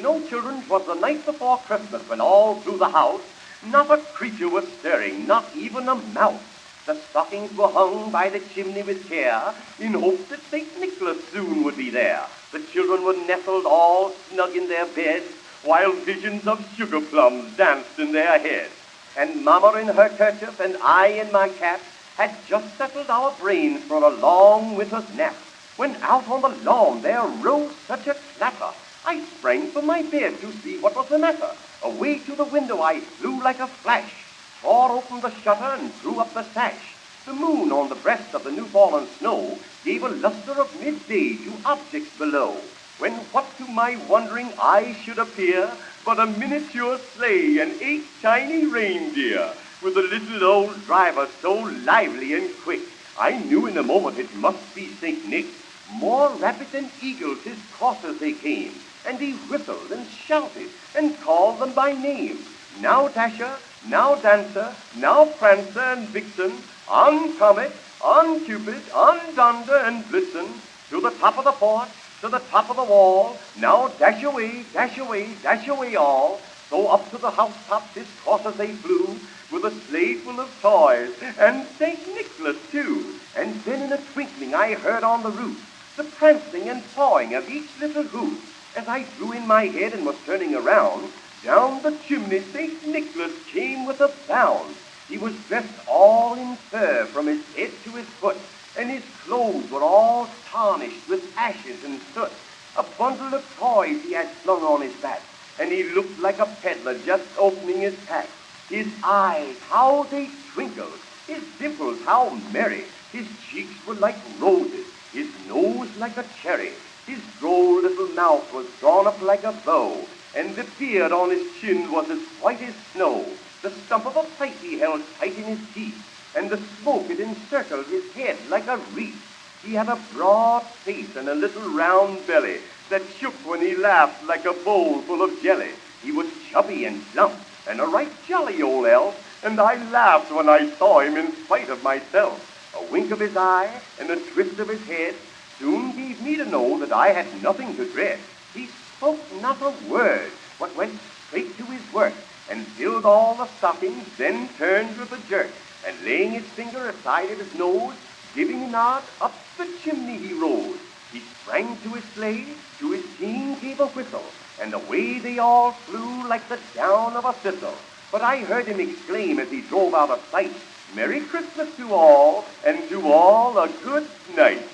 know, children, 'twas the night before Christmas when all through the house not a creature was stirring, not even a mouse. The stockings were hung by the chimney with care, in hopes that St. Nicholas soon would be there. The children were nestled all snug in their beds, while visions of sugar plums danced in their heads. And Mama in her kerchief and I in my cap had just settled our brains for a long winter's nap, when out on the lawn there rose such a clatter. I sprang from my bed to see what was the matter. Away to the window I flew like a flash, tore open the shutter and threw up the sash. The moon on the breast of the new-fallen snow gave a luster of midday to objects below, when what to my wondering eye should appear but a miniature sleigh and 8 tiny reindeer, with a little old driver so lively and quick. I knew in a moment it must be St. Nick. More rapid than eagles his coursers they came, and he whistled and shouted and called them by name. Now Dasher, now Dancer, now Prancer and Vixen, on Comet, on Cupid, on Donder and Blitzen, to the top of the porch, to the top of the wall, now dash away, dash away, dash away all. So up to the housetops his coursers they flew, with a sleigh full of toys, and St. Nicholas too. And then in a twinkling I heard on the roof the prancing and pawing of each little hoof. As I drew in my head and was turning around, down the chimney St. Nicholas came with a bound. He was dressed all in fur from his head to his foot, and his clothes were all tarnished with ashes and soot. A bundle of toys he had slung on his back, and he looked like a peddler just opening his pack. His eyes, how they twinkled, his dimples, how merry, his cheeks were like roses, his nose like a cherry, his droll little mouth was drawn up like a bow, and the beard on his chin was as white as snow. The stump of a pipe he held tight in his teeth, and the smoke it encircled his head like a wreath. He had a broad face and a little round belly that shook when he laughed like a bowl full of jelly. He was chubby and plump, and a right jolly old elf, and I laughed when I saw him in spite of myself. A wink of his eye and a twist of his head soon gave me to know that I had nothing to dread. He spoke not a word, but went straight to his work, and filled all the stockings, then turned with a jerk, and laying his finger aside of his nose, giving a nod, up the chimney he rose. He sprang to his sleigh, to his team gave a whistle, and away they all flew like the down of a thistle. But I heard him exclaim as he drove out of sight, "Merry Christmas to all, and to all a good night."